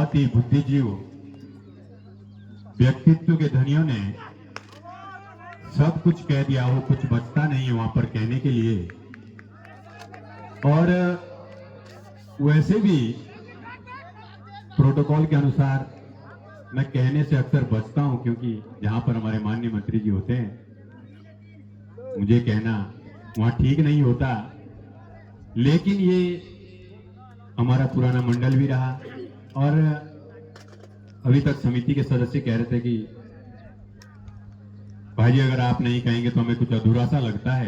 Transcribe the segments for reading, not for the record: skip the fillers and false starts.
बहुत ही बुद्धिजीव व्यक्तित्व के धनियों ने सब कुछ कह दिया हो, कुछ बचता नहीं है वहां पर कहने के लिए। और वैसे भी प्रोटोकॉल के अनुसार मैं कहने से अक्सर बचता हूं, क्योंकि जहां पर हमारे माननीय मंत्री जी होते हैं मुझे कहना वहां ठीक नहीं होता। लेकिन ये हमारा पुराना मंडल भी रहा और अभी तक समिति के सदस्य कह रहे थे कि भाई जी अगर आप नहीं कहेंगे तो हमें कुछ अधूरा सा लगता है।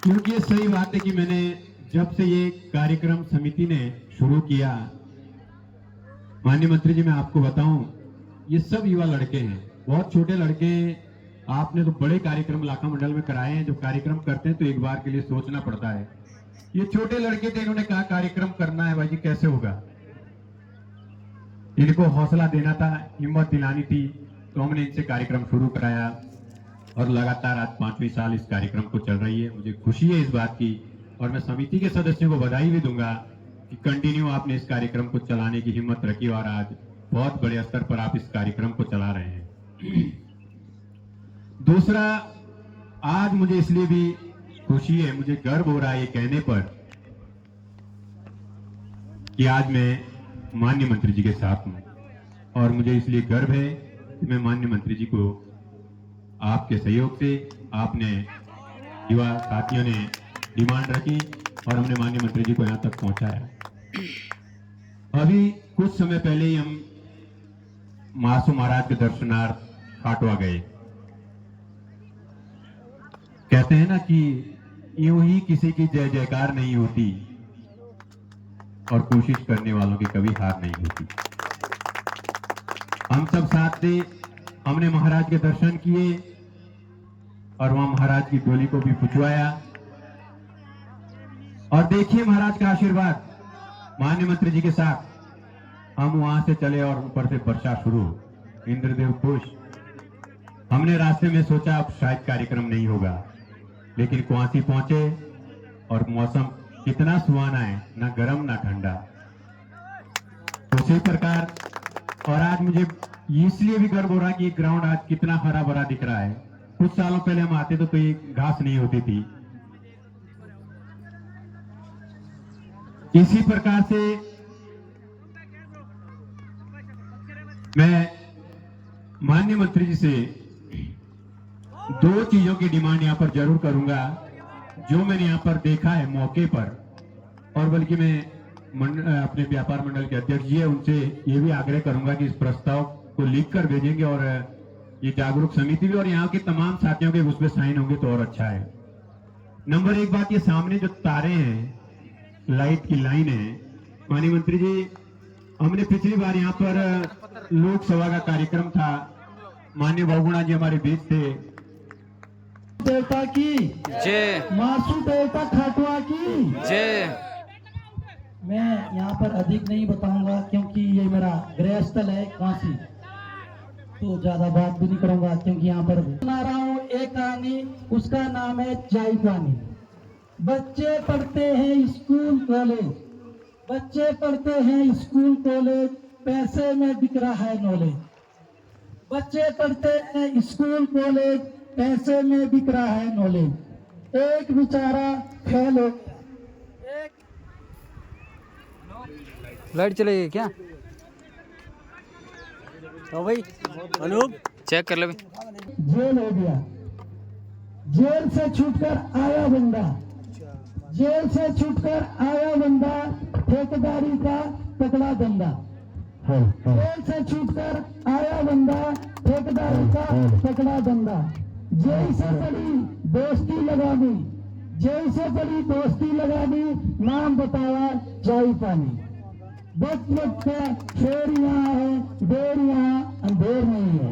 क्योंकि ये सही बात है कि मैंने जब से ये कार्यक्रम समिति ने शुरू किया, माननीय मंत्री जी मैं आपको बताऊं, ये सब युवा लड़के हैं, बहुत छोटे लड़के। आपने तो बड़े कार्यक्रम लाखा मंडल में कराए हैं। जो कार्यक्रम करते हैं तो एक बार के लिए सोचना पड़ता है। ये छोटे लड़के थे, इन्होंने कहा कार्यक्रम करना है भाई जी, कैसे होगा। इनको हौसला देना था, हिम्मत दिलानी थी, तो हमने इनसे कार्यक्रम शुरू कराया और लगातार आज 5वीं साल इस कार्यक्रम को चल रही है। मुझे खुशी है इस बात की और मैं समिति के सदस्यों को बधाई भी दूंगा कि कंटिन्यू आपने इस कार्यक्रम को चलाने की हिम्मत रखी और आज बहुत बड़े स्तर पर आप इस कार्यक्रम को चला रहे हैं। दूसरा, आज मुझे इसलिए भी खुशी है, मुझे गर्व हो रहा है ये कहने पर कि आज मैं माननीय मंत्री जी के साथ हूं। और मुझे इसलिए गर्व है कि मैं माननीय मंत्री जी को आपके सहयोग से, आपने युवा साथियों ने डिमांड रखी और हमने माननीय मंत्री जी को यहां तक पहुंचाया। अभी कुछ समय पहले ही हम महासू महाराज के दर्शनार्थ खाटवा गए। कहते हैं ना कि यूं ही किसी की जय जयकार नहीं होती और कोशिश करने वालों की कभी हार नहीं होती। हम सब साथ थे, हमने महाराज के दर्शन किए और वहां महाराज की डोली को भी पुचवाया। और देखिए महाराज का आशीर्वाद माननीय मंत्री जी के साथ हम वहां से चले और ऊपर से वर्षा शुरू, इंद्रदेव खुश। हमने रास्ते में सोचा अब शायद कार्यक्रम नहीं होगा, लेकिन कुआसी पहुंचे और मौसम कितना सुहाना है, ना गर्म ना ठंडा। उसी प्रकार और आज मुझे इसलिए भी गर्व हो रहा है कि ये ग्राउंड आज कितना हरा भरा दिख रहा है। कुछ सालों पहले हम आते तो ये घास नहीं होती थी। इसी प्रकार से मैं माननीय मंत्री जी से 2 चीजों की डिमांड यहां पर जरूर करूंगा जो मैंने यहां पर देखा है मौके पर। और बल्कि मैं अपने व्यापार मंडल के अध्यक्ष जी है उनसे ये भी आग्रह करूंगा कि इस प्रस्ताव को लिख कर भेजेंगे और ये जागरूक समिति भी और यहाँ के तमाम साथियों के उस पर साइन होंगे तो और अच्छा है। नंबर 1 बात, ये सामने जो तारे हैं, लाइट की लाइन है, माननीय मंत्री जी हमने पिछली बार यहाँ पर लोकसभा का कार्यक्रम था, माननीय बहुगुणा जी हमारे बीच थे। देवता की जय, मासू देवता खाटुआ की जय। मैं यहाँ पर अधिक नहीं बताऊंगा क्योंकि ये मेरा गृह स्थल है काशी, तो ज्यादा बात भी नहीं करूंगा क्योंकि यहाँ पर सुना रहा हूँ एक कहानी, उसका नाम है चाय पानी। बच्चे पढ़ते हैं स्कूल कॉलेज, बच्चे पढ़ते हैं स्कूल कॉलेज, पैसे में बिक रहा है नॉलेज। बच्चे पढ़ते हैं स्कूल कॉलेज, पैसे में बिक रहा है नॉलेज। एक बेचारा फेल हो गया, लाइट चलेगी क्या? तो भाई अनूप चेक कर ले भाई। जेल हो गया। जेल से छूटकर आया बंदा, जेल से छूटकर आया बंदा, ठेकेदारी का पकड़ा धंधा। जेल से छूटकर आया बंदा, ठेकेदारी का पकड़ा धंधा। जेल से बड़ी दोस्ती लगानी, जेल से बड़ी दोस्ती लगानी, नाम बताया चाय पानी। बच का शेर यहाँ है, देर यहाँ अंधेर नहीं है।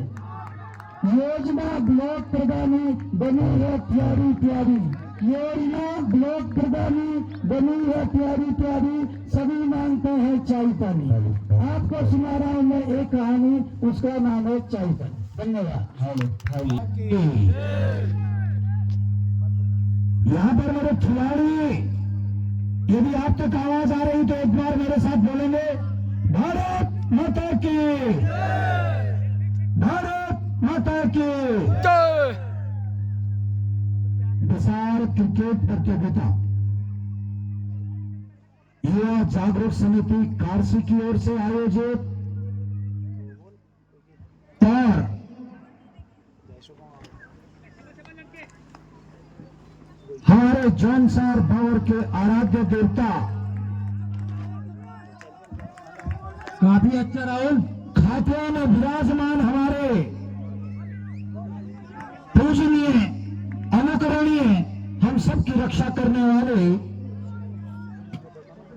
योजना ब्लॉक प्रधानी बनी है प्यारी प्यारी, योजना ब्लॉक प्रधानी बनी है प्यारी प्यारी, सभी मांगते हैं चाय पानी। आपको सुना रहा हूँ मैं एक कहानी, उसका नाम है चाय पानी। धन्यवाद। यहाँ पर मेरे खिलाड़ी, यदि आप तक आवाज आ रही तो एक बार मेरे साथ बोलेंगे। माता की, भारत माता की। जय विशाल क्रिकेट प्रतियोगिता युवा जागरूक समिति कारसी की ओर से आयोजित और हमारे जौनसार भावर के आराध्य देवता काफी अच्छा राहुल खातिया में विराजमान हमारे पूजनीय अनुकरणीय हम सबकी रक्षा करने वाले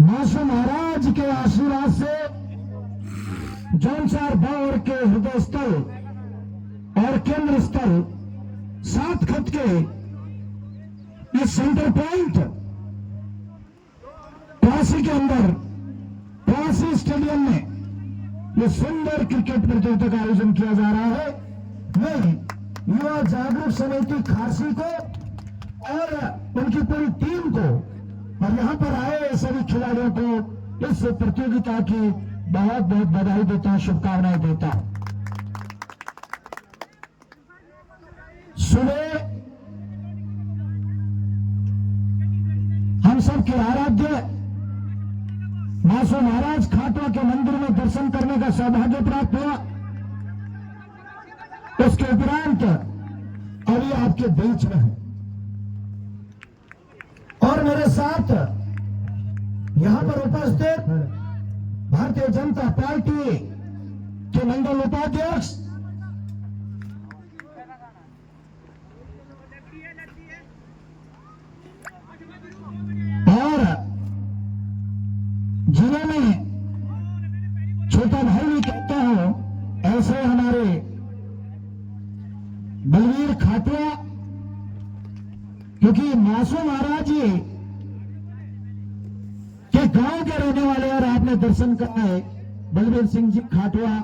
मासू महाराज के आशीर्वाद से जौनसार भावर के हृदय स्थल और केंद्र स्थल 7 खत के इस सेंटर पॉइंट काशी के अंदर काशी स्टेडियम में ये सुंदर क्रिकेट प्रतियोगिता का आयोजन किया जा रहा है। मैं युवा जागरूक समिति खारसी को और उनकी पूरी टीम को और यहां पर आए सभी खिलाड़ियों को इस प्रतियोगिता की बहुत बहुत बधाई देता हूं, शुभकामनाएं देता हूं। सुबह हम सब के आराध्य मासू महाराज खाटवा के मंदिर में दर्शन करने का सौभाग्य प्राप्त हुआ। उसके उपरांत अभी आपके बीच में हूं और मेरे साथ यहां पर उपस्थित भारतीय जनता पार्टी के मंडल उपाध्यक्ष और जिन्हें मैं छोटा भाई भी कहता हूं, ऐसे हमारे बलवीर खाटुआ, क्योंकि मासू महाराज जी के गांव के रहने वाले और आपने दर्शन करा है बलवीर सिंह जी खाटुआ।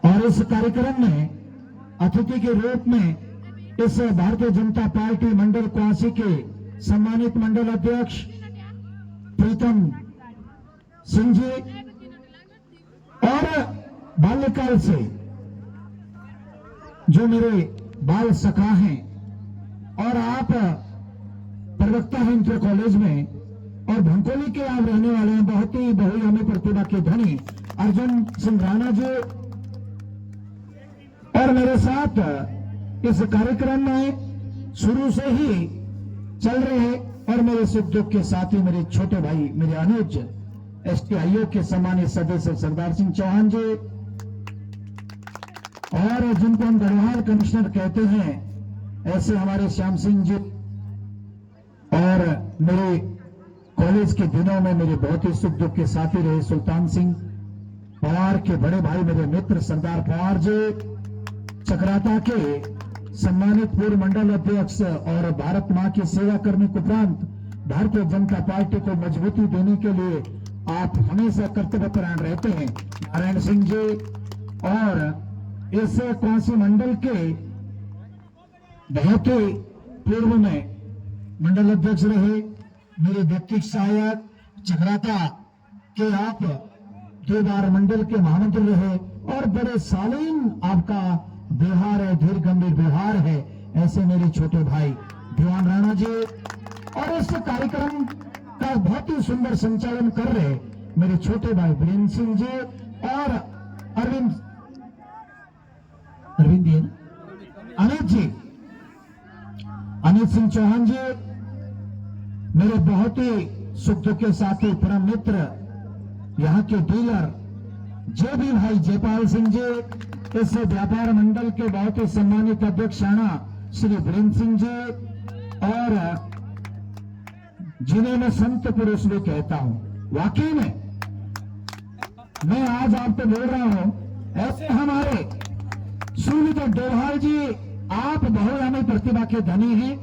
और इस कार्यक्रम में अतिथि के रूप में इस भारतीय जनता पार्टी मंडल काशी के सम्मानित मंडल अध्यक्ष प्रीतम सिंह जी और बाल्यकाल से जो मेरे बाल सखा हैं और आप प्रवक्ता हैं इंटर कॉलेज में और भंकोली के आप रहने वाले हैं, बहुत ही बहुआयामी प्रतिभा के धनी अर्जुन सिंह राणा जी और मेरे साथ इस कार्यक्रम में शुरू से ही चल रहे और मेरे सुख दुख के साथी मेरे छोटे भाई मेरे अनुज एसटीआईओ के सम्मानित सदस्य सरदार सिंह चौहान जी और जिनको हम गढ़वाल कमिश्नर कहते हैं ऐसे हमारे श्याम सिंह जी और मेरे कॉलेज के दिनों में मेरे बहुत ही सुख दुख के साथी रहे सुल्तान सिंह पवार के बड़े भाई मेरे मित्र सरदार पवार जी, चक्राता के सम्मानित पूर्व मंडल अध्यक्ष और भारत मां की सेवा करने के उपरांत भारतीय जनता पार्टी को मजबूती देने के लिए आप हमेशा कर्तव्यपरायण रहते हैं नारायण सिंह जी और इस काशी मंडल के बहुत ही पूर्व में मंडल अध्यक्ष रहे मेरे व्यक्तिगत सहायक चक्राता के आप 2 बार मंडल के महामंत्री रहे और बड़े सालीन आपका व्यवहार है, धीर गंभीर व्यवहार है, ऐसे मेरे छोटे भाई दीवान राणा जी और इस कार्यक्रम का बहुत ही सुंदर संचालन कर रहे मेरे छोटे भाई वीरेंद्र सिंह जी और अरविंद जी अनित सिंह चौहान जी मेरे बहुत ही सुख दुख के साथी परम मित्र यहाँ के डीलर जेबी भाई जयपाल सिंह जी, इस व्यापार मंडल के बहुत ही सम्मानित अध्यक्ष राणा श्री वीरेंद्र सिंह जी और जिन्हें मैं संत पुरुष भी कहता हूं। वाकई में मैं आज आपको बोल रहा हूं, ऐसे हमारे सूर्य डोभाल जी आप बहुआयामी प्रतिभा के धनी हैं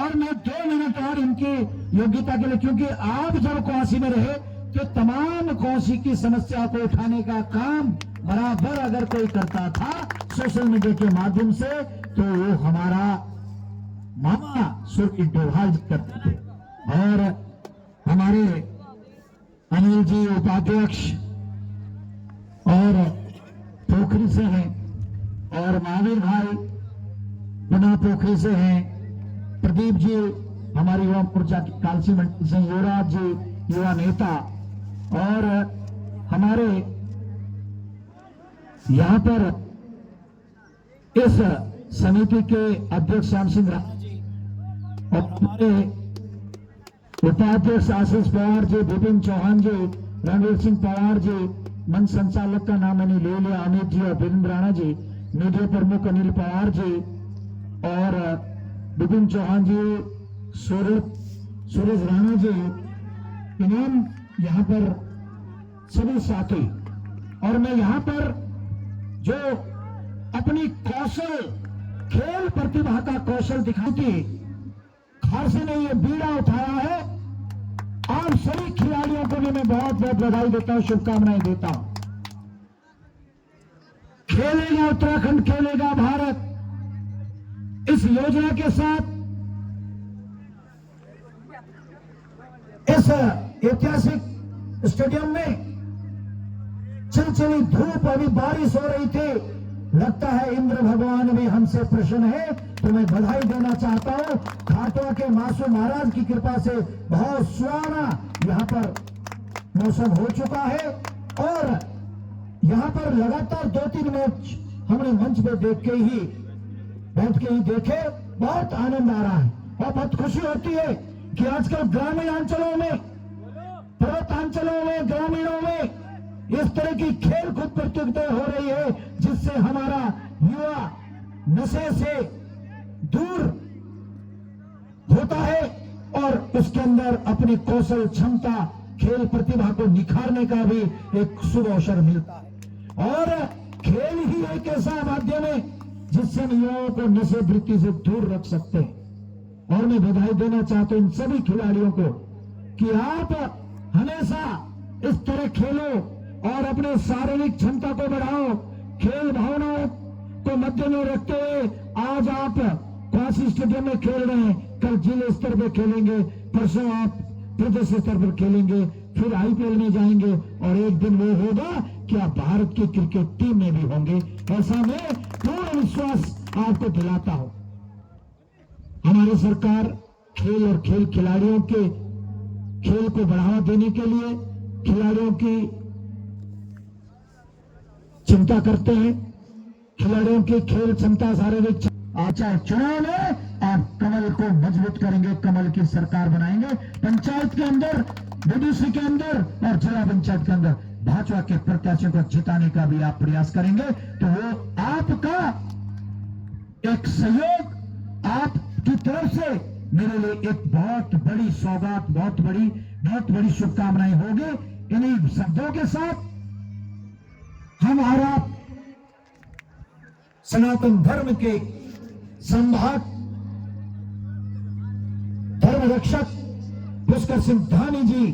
और मैं 2 मिनट और इनकी योग्यता के लिए, क्योंकि आप जब काशी में रहे तो तमाम काशी की समस्या को उठाने का काम बराबर अगर कोई करता था सोशल मीडिया के माध्यम से तो वो हमारा मामा सूर्य डोभाल जी करते थे और हमारे अनिल जी उपाध्यक्ष पोखरी से हैं और महावीर भाई बना पोखरी से हैं, प्रदीप जी हमारी युवा मोर्चा की कालसी मंडल से, युवराज जी युवा नेता, और हमारे यहाँ पर इस समिति के अध्यक्ष श्याम सिंह राणा जी और हमारे उपाध्यक्ष आशीष पवार जी, विपिन चौहान जी, रणवीर सिंह पवार जी, मंच संचालक का नाम मैंने ले लिया, अमित जी और वीरेंद्र राणा जी, मीडिया प्रमुख अनिल पवार जी और विपिन चौहान जी, सूरज राणा जी, तमाम यहाँ पर सभी साथी, और मैं यहाँ पर जो अपनी कौशल खेल प्रतिभा का कौशल दिखाती घर से नहीं ये बीड़ा उठाया है, आप सभी खिलाड़ियों को भी मैं बहुत बहुत बधाई देता हूं, शुभकामनाएं देता हूं। खेलेगा उत्तराखंड, खेलेगा भारत, इस योजना के साथ इस ऐतिहासिक स्टेडियम में चिलचिली धूप, अभी बारिश हो रही थी, लगता है इंद्र भगवान भी हमसे प्रसन्न है, तो मैं बधाई देना चाहता हूं। खाटवा के मासू महाराज की कृपा से बहुत सुहाना यहाँ पर मौसम हो चुका है और यहाँ पर लगातार 2-3 मैच हमने मंच पे देख के ही बैठ के ही देखे, बहुत आनंद आ रहा है और बहुत खुशी होती है कि आजकल ग्रामीण अंचलों में, पर्वतांचलों में, ग्रामीणों में इस तरह की खेल कूद प्रतियोगिताएं हो रही है, जिससे हमारा युवा नशे से दूर होता है और उसके अंदर अपनी कौशल क्षमता, खेल प्रतिभा को निखारने का भी एक शुभ अवसर मिलता है। और खेल ही एक ऐसा माध्यम है जिससे हम युवाओं को नशे वृत्ति से दूर रख सकते हैं। और मैं बधाई देना चाहता हूं इन सभी खिलाड़ियों को कि आप हमेशा इस तरह खेलो और अपने शारीरिक क्षमता को बढ़ाओ, खेल भावनाओं को मध्य में रखते हुए आज आप काशी स्टेडियम में खेल रहे हैं, कल जिले स्तर पर खेलेंगे, परसों आप प्रदेश स्तर पर खेलेंगे, फिर आईपीएल में जाएंगे और एक दिन वो होगा कि आप भारत की क्रिकेट टीम में भी होंगे। ऐसा मैं पूर्ण विश्वास आपको दिलाता हूं। हमारी सरकार खेल और खेल खिलाड़ियों के खेल को बढ़ावा देने के लिए खिलाड़ियों की चिंता करते हैं, खिलाड़ियों की खेल क्षमता, शारीरिक चाहे चुनाव में आप कमल को मजबूत करेंगे, कमल की सरकार बनाएंगे। पंचायत के अंदर, बीडीसी के अंदर और जिला पंचायत के अंदर भाजपा के प्रत्याशियों को जिताने का भी आप प्रयास करेंगे, तो वो आपका एक सहयोग आपकी तरफ से मेरे लिए एक बहुत बड़ी सौगात, बहुत बड़ी शुभकामनाएं होगी। इन्हीं शब्दों के साथ हमारा सनातन धर्म के संभाग धर्म रक्षक पुष्कर सिंह धामी जी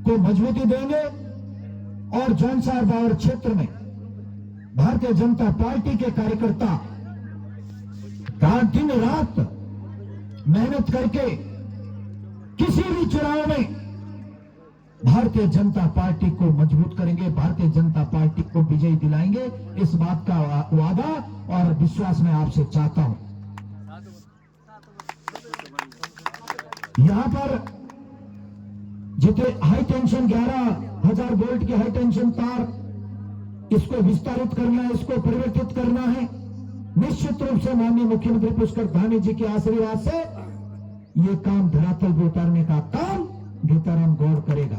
को मजबूती देंगे और जौनसार बावर क्षेत्र में भारतीय जनता पार्टी के कार्यकर्ता दिन रात मेहनत करके किसी भी चुनाव में भारतीय जनता पार्टी को मजबूत करेंगे, भारतीय जनता पार्टी को विजयी दिलाएंगे। इस बात का वादा और विश्वास मैं आपसे चाहता हूं। यहां पर जितने हाई टेंशन 11,000 वोल्ट की हाई टेंशन तार, इसको विस्तारित करना है, इसको परिवर्तित करना है। निश्चित रूप से माननीय मुख्यमंत्री पुष्कर धामी जी के आशीर्वाद से ये काम धरातल पर उतारने का काम गीताराम गौड़ करेगा।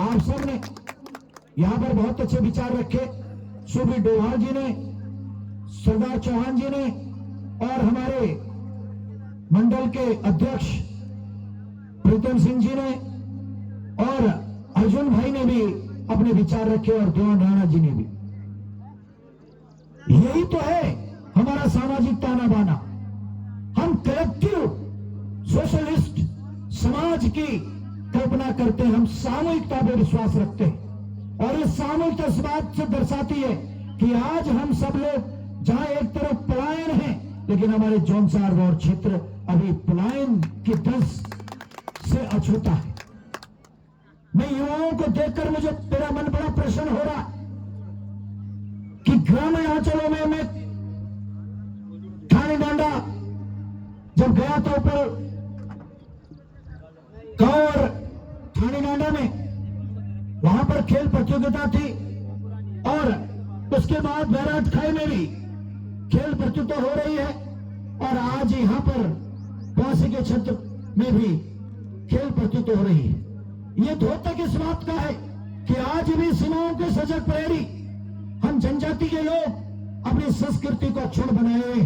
आप सबने यहां पर बहुत अच्छे विचार रखे, सुबी डोभाल जी ने, सरदार चौहान जी ने और हमारे मंडल के अध्यक्ष प्रीतम सिंह जी ने और अर्जुन भाई ने भी अपने विचार रखे और देवान राणा जी ने भी। यही तो है हमारा सामाजिक ताना बाना। हम कलेक्टिव सोशलिस्ट समाज की कल्पना करते हैं, हम सामूहिकता पर विश्वास रखते हैं और ये सामूहिकता इस बात से दर्शाती है कि आज हम सब लोग जहां एक तरफ पलायन है, लेकिन हमारे जौनसार और क्षेत्र अभी पलायन की दर से अछूता है। मैं युवाओं को देखकर मुझे मेरा मन बड़ा प्रसन्न हो रहा ग्रामीण अंचलों में मैं ठाणे डांडा जब गया तो ऊपर गांव और ठाणे डांडा में वहां पर खेल प्रतियोगिता थी और उसके बाद बैराज खाई में भी खेल प्रतियोगिता हो रही है और आज यहाँ पर वासी के क्षेत्र में भी खेल प्रतियोगिता हो रही है। ये द्योतक इस बात का है कि आज भी सीमाओं के सजग प्रहरी हम जनजाति के लोग अपनी संस्कृति को अक्षुण्ण बनाए हुए,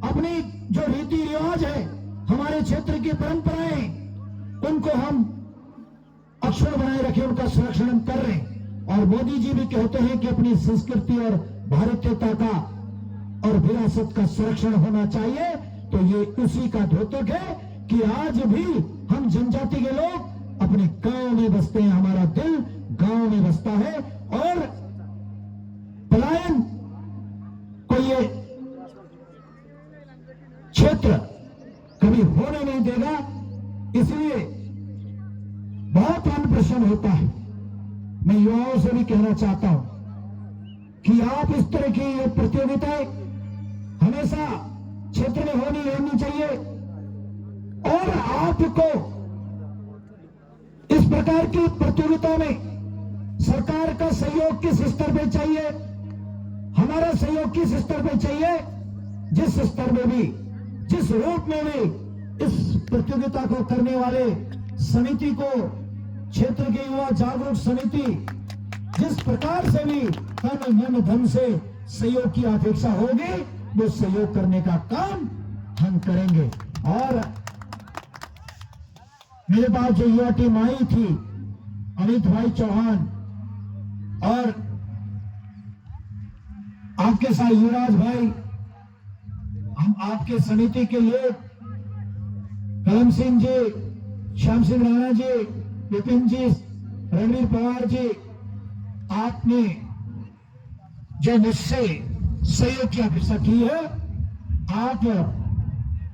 अपनी जो रीति रिवाज है, हमारे क्षेत्र की परंपराएं, उनको हम अक्षुण्ण बनाए रखे, उनका संरक्षण हम कर रहे हैं। और मोदी जी भी कहते हैं कि अपनी संस्कृति और भारतीयता का और विरासत का संरक्षण होना चाहिए। तो ये उसी का द्योतक है कि आज भी हम जनजाति के लोग अपने गांव में बसते हैं, हमारा दिल गांव में बसता है और पलायन को ये क्षेत्र कभी होने नहीं देगा। इसलिए बहुत मन प्रसन्न होता है। मैं युवाओं से भी कहना चाहता हूं कि आप इस तरह की ये प्रतियोगिताएं हमेशा क्षेत्र में होनी चाहिए और आपको इस प्रकार की प्रतियोगिता में सरकार का सहयोग किस स्तर पे चाहिए, हमारा सहयोग किस स्तर पे चाहिए, जिस स्तर में भी, जिस रूप में भी इस प्रतियोगिता को करने वाले समिति को, क्षेत्र की युवा जागरूक समिति जिस प्रकार से भी तन मन धन से सहयोग की अपेक्षा होगी, वो सहयोग करने का काम हम करेंगे। और मेरे पास जो युवा टीम आई थी, अमित भाई चौहान और आपके साथ युवराज भाई, हम आपके समिति के लोग, कलम सिंह जी, श्याम सिंह राणा जी, विपिन जी, रणवीर पवार जी, आपने जो मुझसे सहयोग की अपेक्षा की है, आप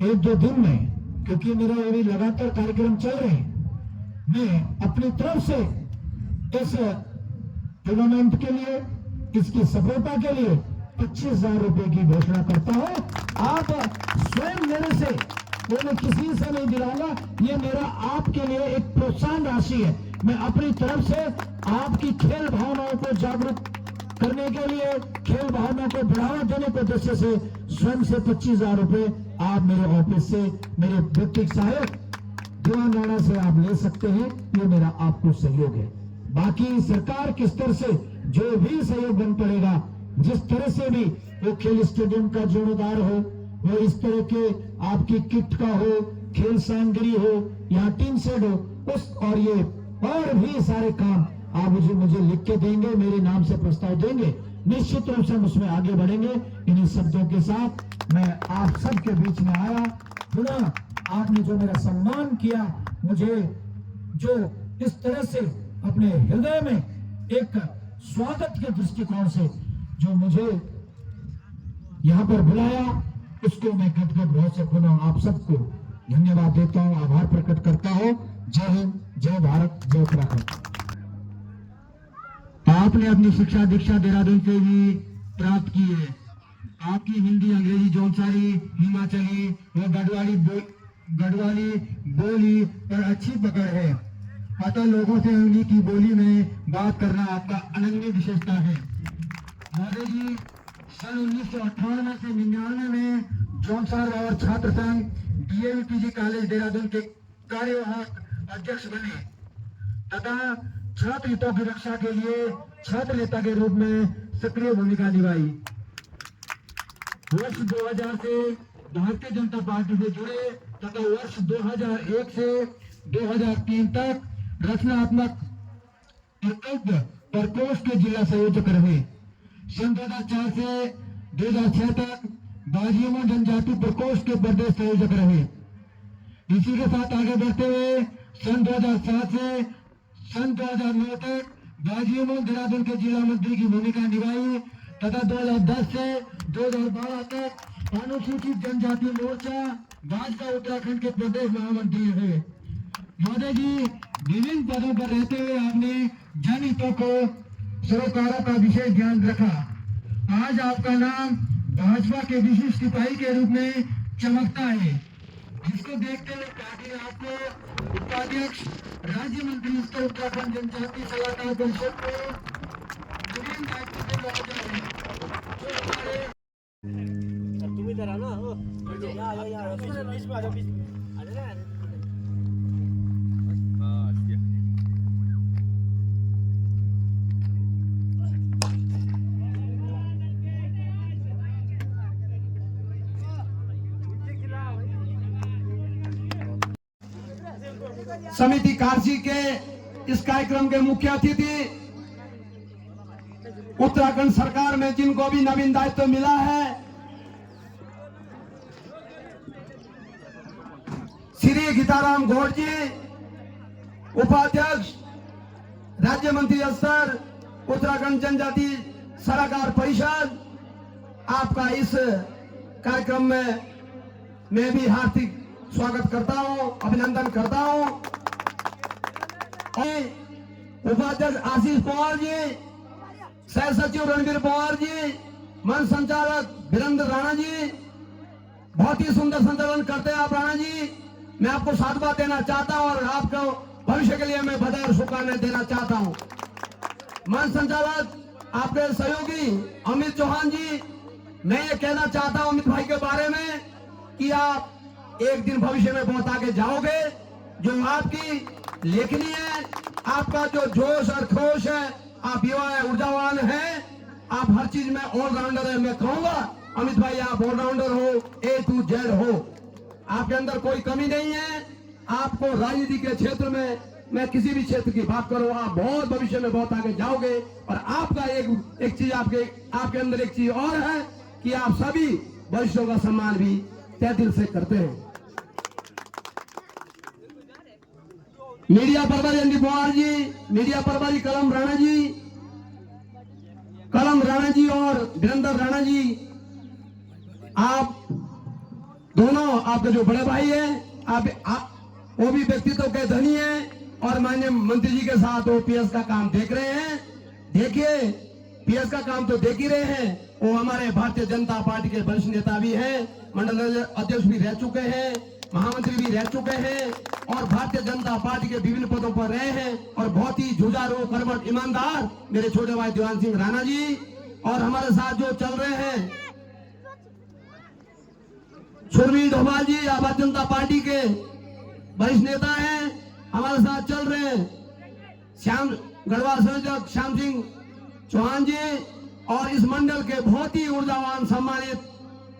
एक दो दिन में, क्योंकि मेरा अभी लगातार कार्यक्रम चल रहे हैं, मैं अपनी तरफ से इस टूर्नामेंट के लिए, इसकी सफलता के लिए 25,000 रुपए की घोषणा करता हूं। आप स्वयं मेरे से, वो मैं किसी से नहीं दिलाऊंगा, ये मेरा आपके लिए एक प्रोत्साहन राशि है। मैं अपनी तरफ से आपकी खेल भावनाओं को जागरूक करने के लिए, खेल भावना को बढ़ावा देने के उद्देश्य से स्वयं से 25,000 रुपए आप मेरे ऑफिस से, मेरे व्यक्तिगत सहायक दीवान राणा से आप ले सकते हैं। ये मेरा आपको सहयोग है। बाकी सरकार के स्तर से जो भी सहयोग बन पड़ेगा, जिस तरह से भी, वो खेल स्टेडियम का जीर्णोद्धार हो, वो इस तरह के आपकी किट का हो, खेल सामग्री हो या टीम सेट हो, उस और ये और भी सारे काम आप मुझे लिख के देंगे, मेरे नाम से प्रस्ताव देंगे, निश्चित रूप से हम उसमें आगे बढ़ेंगे। इन्हीं शब्दों के साथ मैं आप सबके बीच में आया। पुनः आपने जो मेरा सम्मान किया, मुझे जो इस तरह से अपने हृदय में एक स्वागत के दृष्टिकोण से जो मुझे यहाँ पर बुलाया, उसको मैं गदगद भाव से पुनः आप सबको धन्यवाद देता हूँ, आभार प्रकट करता हूँ। जय हिंद, जय भारत, जय उत्तराखंड। आपने अपनी शिक्षा दीक्षा देहरादून से भी प्राप्त की है। आपकी हिंदी, अंग्रेजी, जौनसारी, हिमाचली व गढ़वाली बोली पर अच्छी पकड़ है। अतः लोगों से उन्हीं की बोली में बात करना आपका अनन्य विशेषता है। मोदी जी सन 1998 से 99 में जौनसार और छात्र संघ डीएवी पीजी कॉलेज देहरादून के कार्यवाहक अध्यक्ष बने तथा छात्र हितों की रक्षा के लिए छात्र नेता के रूप में सक्रिय भूमिका निभाई। वर्ष 2000 से भारतीय जनता पार्टी से जुड़े तथा वर्ष 2001 से 2003 तक रचनात्मक प्रकोष्ठ के जिला संयोजक रहे। सन 2004 से 2006 तक बाजियों जनजाति प्रकोष्ठ के प्रदेश संयोजक रहे। इसी के साथ आगे बढ़ते हुए सन 2007 से सन 2009 तक बाजियों देहरादून के जिला मंत्री की भूमिका निभाई तथा 2010 से 2012 तक अनुसूचित जनजाति मोर्चा भाजपा उत्तराखंड के प्रदेश महामंत्री रहे। मोदी जी विभिन्न पदों पर रहते हुए आपने जनहितों को सरोकारों का विशेष ध्यान रखा। आज आपका नाम भाजपा के विशिष्ट सिपाही के रूप में चमकता है, जिसको देखते हुए पार्टी ने आपको उपाध्यक्ष राज्य मंत्री उत्तर उत्तराखंड जनजातीय सलाहकार परिषद को नवीन दायित्व से नवाजा है। जो हमारे तुम इधर आना हो बीच में आ जाओ बीच में समिति कारसी के इस कार्यक्रम के मुख्य अतिथि उत्तराखंड सरकार में जिनको भी नवीन दायित्व मिला है, श्री गीताराम गौड़ जी, उपाध्यक्ष राज्य मंत्री स्तर उत्तराखंड जनजाति सलाहकार परिषद, आपका इस कार्यक्रम में मैं भी हार्दिक स्वागत करता हूं, अभिनंदन करता हूं। उपाध्यक्ष आशीष पवार जी, सह सचिव रणवीर पवार जी, मंच संचालक वीरेंद्र राणा जी, बहुत ही सुंदर संचालन करते हैं आप राणा जी। मैं आपको साधुवाद देना चाहता हूं और आपको भविष्य के लिए मैं बधाई और शुभकामनाएं देना चाहता हूं। मंच संचालक आपके सहयोगी अमित चौहान जी, मैं ये कहना चाहता हूं अमित भाई के बारे में कि आप एक दिन भविष्य में बहुत आगे जाओगे। जो आपकी लेखनी है, आपका जो जोश और खोश है, आप युवा है, ऊर्जावान हैं, आप हर चीज में ऑलराउंडर है। मैं कहूंगा अमित भाई आप ऑलराउंडर हो, A to Z हो, आपके अंदर कोई कमी नहीं है। आपको राजनीति के क्षेत्र में, मैं किसी भी क्षेत्र की बात करूं, आप बहुत भविष्य में बहुत आगे जाओगे। और आपका एक चीज आपके अंदर एक चीज और है कि आप सभी वरिष्ठों का सम्मान भी तहे दिल से करते हैं। मीडिया प्रभारी एनडी पवार जी, मीडिया प्रभारी कलम राणा जी और वीरेंद्र राणा जी, आप दोनों आपके जो बड़े भाई हैं, आप वो भी व्यक्तित्व के धनी हैं और माननीय मंत्री जी के साथ वो पीएस का काम देख रहे हैं। देखिए पीएस का काम तो देख ही रहे हैं, वो हमारे भारतीय जनता पार्टी के वरिष्ठ नेता भी हैं, मंडल अध्यक्ष भी रह चुके हैं, महामंत्री भी रह चुके हैं और भारतीय जनता पार्टी के विभिन्न पदों पर रहे हैं और बहुत ही जुझारू, कर्मठ, ईमानदार मेरे छोटे भाई दीवान सिंह राणा जी। और हमारे साथ जो चल रहे हैं सुरवीर डोभाल जी, भारतीय जनता पार्टी के वरिष्ठ नेता हैं, हमारे साथ चल रहे हैं श्याम गढ़वाल संयोजक श्याम सिंह चौहान जी और इस मंडल के बहुत ही ऊर्जावान, सम्मानित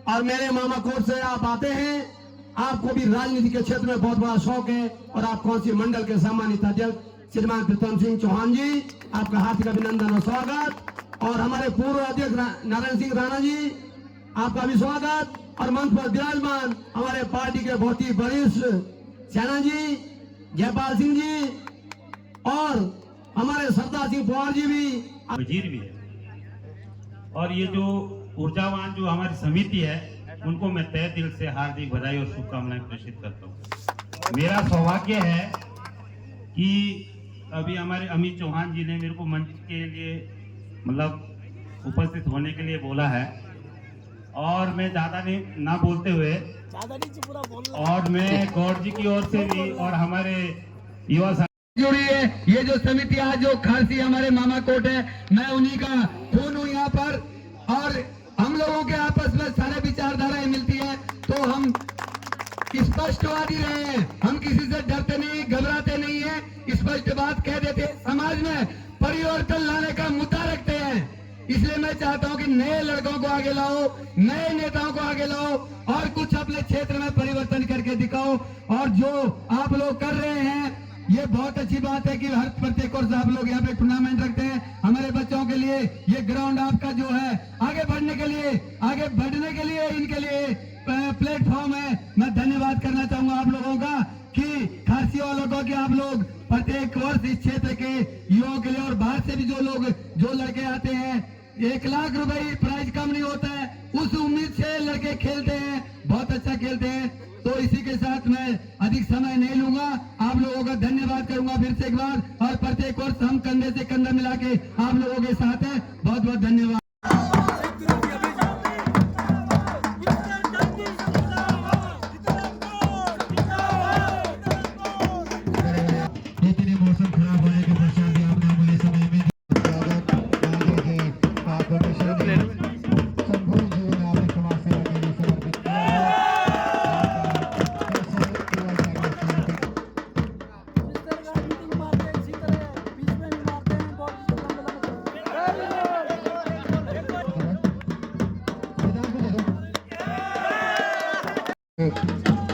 और मेरे मामा कोट से आप आते हैं। आपको भी राजनीति के क्षेत्र में बहुत बड़ा शौक है और आप कौन सी मंडल के सम्मानित अध्यक्ष श्रीमान प्रीतम सिंह चौहान जी, आपका हार्दिक अभिनंदन और स्वागत। और हमारे पूर्व अध्यक्ष नारायण सिंह राणा जी, आपका भी स्वागत। और मंच पर विराजमान हमारे पार्टी के बहुत ही वरिष्ठ सेना जी, जयपाल सिंह जी और हमारे सरदार सिंह पवार जी भी, वजीर भी है। और ये जो ऊर्जावान जो हमारी समिति है, उनको मैं तहे दिल से हार्दिक बधाई और शुभकामनाएं प्रेषित करता हूँ। मेरा सौभाग्य है कि अभी हमारे अमित चौहान जी ने मेरे को मंच के लिए मतलब उपस्थित होने के लिए बोला है और मैं ज्यादा नहीं ना बोलते हुए और मैं गौड़ जी की ओर से भी और हमारे युवा जुड़ी है ये जो समिति आज जो खासी हमारे मामा कोट है, मैं उन्हीं का खून हूँ यहाँ पर और हम लोगों के आपस में सारे विचारधाराएं मिलती है तो हम स्पष्टवादी रहे हैं। हम किसी से डरते नहीं, घबराते नहीं है, स्पष्ट बात कह देते हैं। समाज में परिवर्तन लाने का मुद्दा रखते हैं, इसलिए मैं चाहता हूं कि नए लड़कों को आगे लाओ, नए नेताओं को आगे लाओ और कुछ अपने क्षेत्र में परिवर्तन करके दिखाओ। और जो आप लोग कर रहे हैं ये बहुत अच्छी बात है कि हर प्रत्येक वर्ष आप लोग यहाँ पे टूर्नामेंट रखते हैं हमारे बच्चों के लिए। ये ग्राउंड आपका जो है आगे बढ़ने के लिए इनके लिए प्लेटफॉर्म है। मैं धन्यवाद करना चाहूंगा आप लोगों का कि खासी वालों को कि आप लोग प्रत्येक वर्ष इस क्षेत्र के युवाओं के लिए और बाहर से भी जो लड़के आते हैं 1 लाख रुपए प्राइज कम नहीं होता है, उस उम्मीद से लड़के खेलते हैं, बहुत अच्छा खेलते हैं। तो इसी के साथ मैं अधिक समय नहीं लूंगा, आप लोगों का धन्यवाद करूंगा फिर से एक बार। और प्रत्येक वर्ष हम कंधे से कंधा मिला के आप लोगों के साथ हैं। बहुत बहुत धन्यवाद। लेकिन ये मौसम खराब होने के पश्चात भी आपने अमूल्य समय में संपूर्ण जीवन आपने समाज सेवा के लिए समर्पित किया है।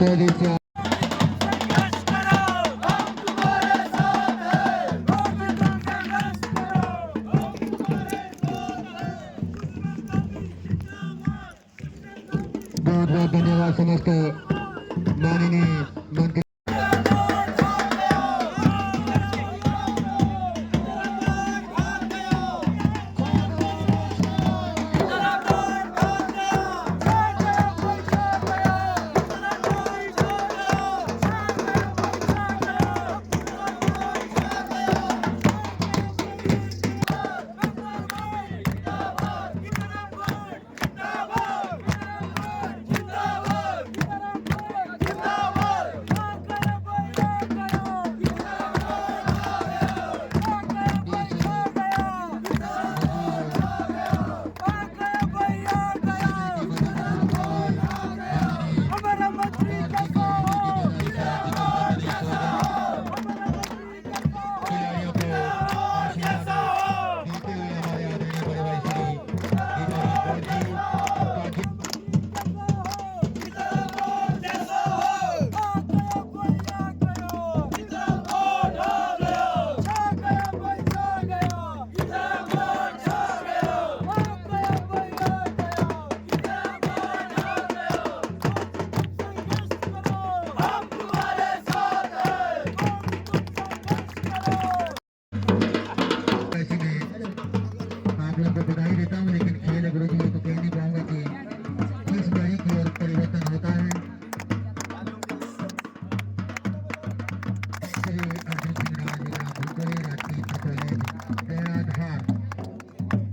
तेजी से बहुत बहुत धन्यवाद समस्त माननीय मंत्री को बधाई देता हूँ, लेकिन खेल गुरु जी तो कह नहीं पाऊंगा कि किस घड़ी की ओर परिवर्तन होता है। श्री अर्जुन सिंह राजवीरा भूतरे राष्ट्रीय पटोले दयाधार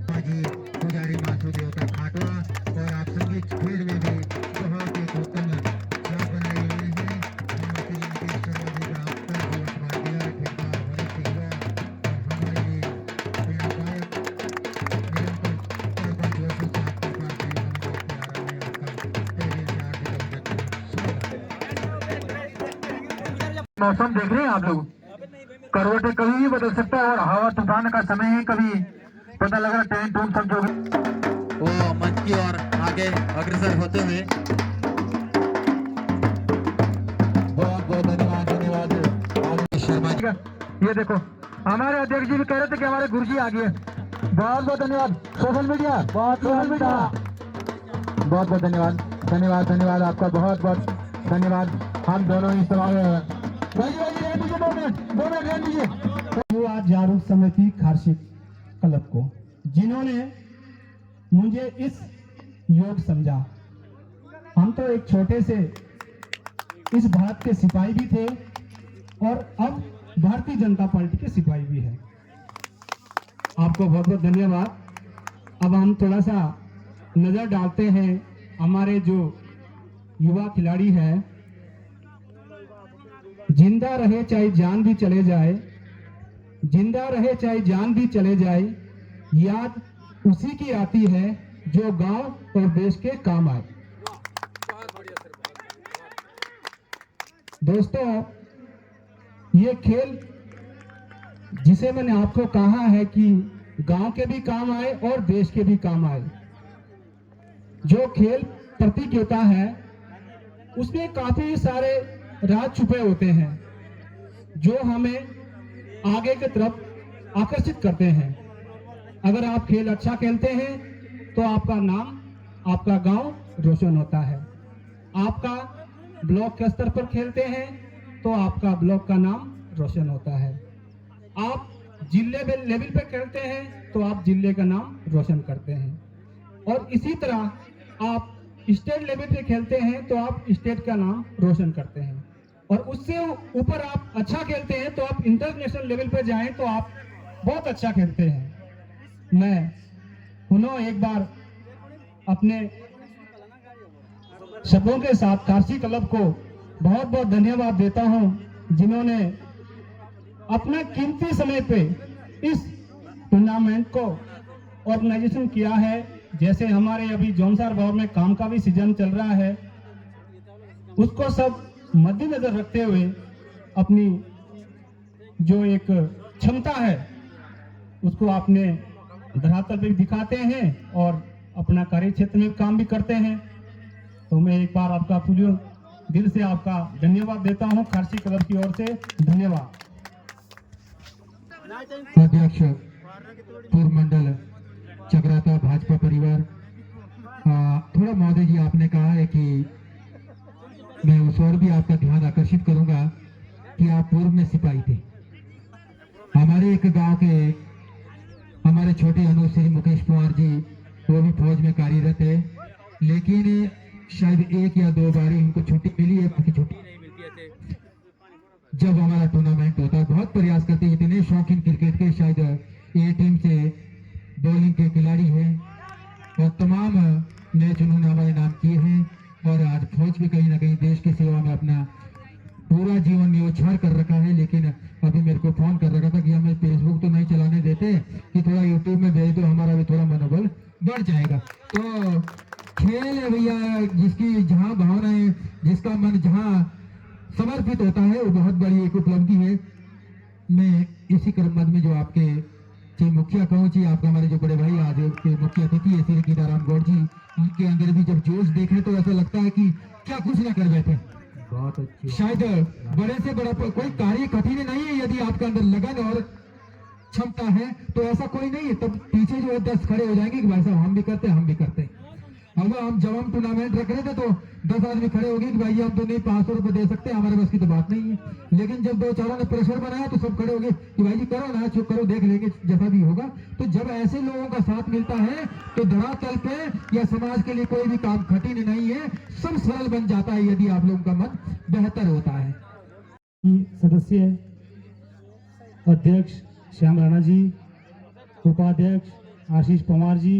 माजी पुजारी मासू देवता खाटवा और आप संगीत खेल में भी बहुत एक उत्तम छाप बनाए हुए हैं। श्री मुकेश शर्मा जी का आपका जीवन भाग्य ठेका होने से हुआ और हमारे लिए प्रेरणादायक मौसम देख रहे हैं आप लोग, करवटें कभी भी बदल सकता है और हवा तूफान का समय है, कभी पता लग रहा ट्रेन टून सब जो वो मंच की ओर आगे अग्रसर होते हुए बहुत बहुत धन्यवाद शर्मा जी। ये देखो हमारे अध्यक्ष जी भी कह रहे थे कि हमारे गुरु जी आ गए। बहुत बहुत धन्यवाद सोशल मीडिया, बहुत बहुत धन्यवाद धन्यवाद धन्यवाद आपका बहुत बहुत धन्यवाद। हम दोनों ही सवाल आज जागरूक समिति खारशिक क्लब को, जिन्होंने मुझे इस योग समझा। हम तो एक छोटे से इस भारत के सिपाही भी थे और अब भारतीय जनता पार्टी के सिपाही भी है। आपको बहुत बहुत धन्यवाद। अब हम थोड़ा सा नजर डालते हैं हमारे जो युवा खिलाड़ी है। जिंदा रहे चाहे जान भी चले जाए, जिंदा रहे चाहे जान भी चले जाए, याद उसी की आती है जो गांव और देश के काम आए। दोस्तों, ये खेल जिसे मैंने आपको कहा है कि गांव के भी काम आए और देश के भी काम आए। जो खेल प्रतियोगिता है उसमें काफी सारे राज छुपे होते हैं जो हमें आगे की तरफ आकर्षित करते हैं। अगर आप खेल अच्छा खेलते हैं तो आपका नाम, आपका गांव रोशन होता है। आपका ब्लॉक के स्तर पर खेलते हैं तो आपका ब्लॉक का नाम रोशन होता है। आप जिले लेवल पे खेलते हैं तो आप जिले का नाम रोशन करते हैं। और इसी तरह आप स्टेट लेवल पे खेलते हैं तो आप स्टेट का नाम रोशन करते हैं। और उससे ऊपर आप अच्छा खेलते हैं तो आप इंटरनेशनल लेवल पे जाएं तो आप बहुत अच्छा खेलते हैं। मैं पुनः एक बार अपने शब्दों के साथ कार्सी क्लब को बहुत बहुत धन्यवाद देता हूं, जिन्होंने अपना कीमती समय पे इस टूर्नामेंट को ऑर्गेनाइजेशन किया है। जैसे हमारे अभी जौनसार भवन में काम का भी सीजन चल रहा है, उसको सब मद्देनजर रखते हुए अपनी जो एक क्षमता है उसको आपने धरातल पे दिखाते हैं और अपना कार्य क्षेत्र में काम भी करते हैं। तो मैं एक बार आपका पूरे दिल से आपका धन्यवाद देता हूं, कार्सी क्लब की ओर से धन्यवाद। अध्यक्ष पूर्व मंडल चक्राता भाजपा परिवार, थोड़ा महोदय जी आपने कहा है कि मैं उस ओर भी आपका ध्यान आकर्षित करूंगा कि आप पूर्व में सिपाही थे। हमारे एक गांव के हमारे छोटे अनुज श्री मुकेश कुमार जी, वो भी फौज में कार्यरत है, लेकिन शायद 1 या 2 बार ही उनको छुट्टी मिली है, बाकी छुट्टी नहीं मिलती है। जब हमारा टूर्नामेंट होता है बहुत प्रयास करते हैं, इतने शौकीन क्रिकेट के, शायद ए टीम से बॉलिंग के खिलाड़ी हैं और तमाम मैच उन्होंने हमारे नाम किए हैं। और आज फौज भी कहीं ना कहीं देश की सेवा में अपना पूरा जीवन न्योछावर कर रखा है। लेकिन अभी मेरे को फोन कर रखा था कि हमें फेसबुक तो नहीं चलाने देते, कि थोड़ा यूट्यूब में भेज दो, हमारा भी थोड़ा मनोबल बढ़ जाएगा। तो खेल है भैया, जिसकी जहाँ भावनाएं, जिसका मन जहाँ समर्पित होता है, वो बहुत बड़ी एक उपलब्धि है। मैं इसी क्रम में जो आपके चाहे मुखिया कहूँ, चाहे आपका हमारे जो बड़े भाई आज के मुख्य अतिथि है श्री गीताराम गौड़ जी, उनके अंदर भी जब जोश देखे तो ऐसा लगता है कि क्या कुछ ना कर बैठे। बहुत अच्छी, शायद बड़े से बड़ा कोई कार्य कठिन नहीं है, यदि आपके अंदर लगन और क्षमता है तो ऐसा कोई नहीं है। तब पीछे जो है 10 खड़े हो जाएंगे कि भाई साहब हम भी करते हैं, हम भी करते हैं। अब जब हम टूर्नामेंट रख रहे थे तो 10 आदमी खड़े हो गए कि भाई हम तो नहीं 500 रुपए दे सकते, हमारे बस की तो बात नहीं है। लेकिन जब 2-4 ने प्रेशर बनाया तो सब खड़े हो गए कि भाई जी करो ना, चुप करो, देख लेंगे जैसा भी होगा। तो जब ऐसे लोगों का साथ मिलता है तो धरातल पे या समाज के लिए कोई भी काम कठिन नहीं है, सब सरल बन जाता है यदि आप लोगों का मन बेहतर होता है। सदस्य अध्यक्ष श्याम राणा जी, उपाध्यक्ष आशीष पवार जी,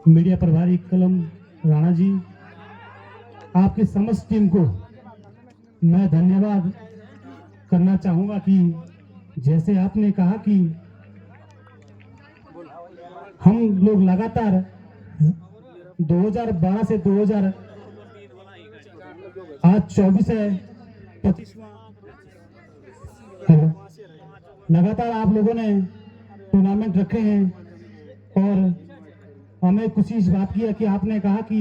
मीडिया प्रभारी कलम राणा जी, आपकी समस्त टीम को मैं धन्यवाद करना चाहूंगा कि जैसे आपने कहा कि हम लोग लगातार 2012 से 2000 आज 24 है 25वां लगातार आप लोगों ने टूर्नामेंट रखे हैं। और हमें खुशी इस बात की है कि आपने कहा कि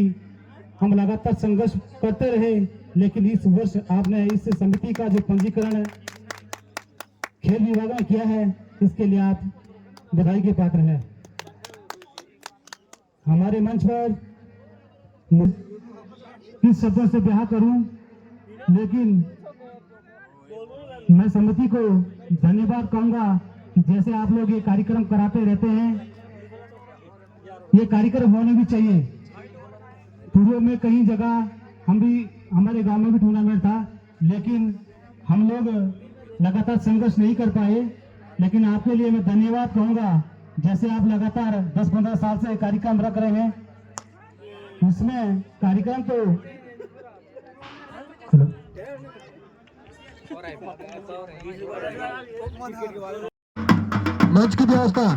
हम लगातार संघर्ष करते रहे, लेकिन इस वर्ष आपने इस समिति का जो पंजीकरण खेल विभाग में किया है, इसके लिए आप बधाई के पात्र हैं। हमारे मंच पर किस शब्दों से ब्याह करूं, लेकिन मैं समिति को धन्यवाद कहूंगा कि जैसे आप लोग ये कार्यक्रम कराते रहते हैं, ये कार्यक्रम होने भी चाहिए। पूर्व में कई जगह हम भी, हमारे गांव में भी टूर्नामेंट था, लेकिन हम लोग लगातार संघर्ष नहीं कर पाए। लेकिन आपके लिए मैं धन्यवाद कहूंगा, जैसे आप लगातार 10-15 साल से कार्यक्रम रख रहे हैं, उसमें कार्यक्रम तो मंच की व्यवस्था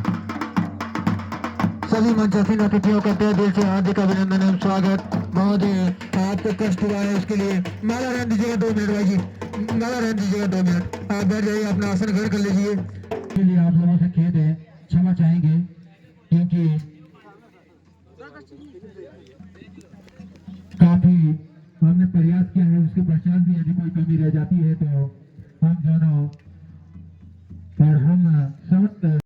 सभी मंचासीन अतिथियों का तहे दिल से हार्दिक अभिनंदन एवं स्वागत। महोदय आपको कष्ट हुआ है, उसके लिए माला रहने दीजिएगा 2 मिनट भाई जी, माला रहने दीजिएगा 2 मिनट, आप बैठ जाइए, अपना आसन घर कर लीजिए। इसके लिए आप लोगों से खेद है, क्षमा चाहेंगे, क्योंकि काफी हमने प्रयास किया है, उसके पश्चात भी यदि कोई कमी रह जाती है तो हम दोनों और हम समस्त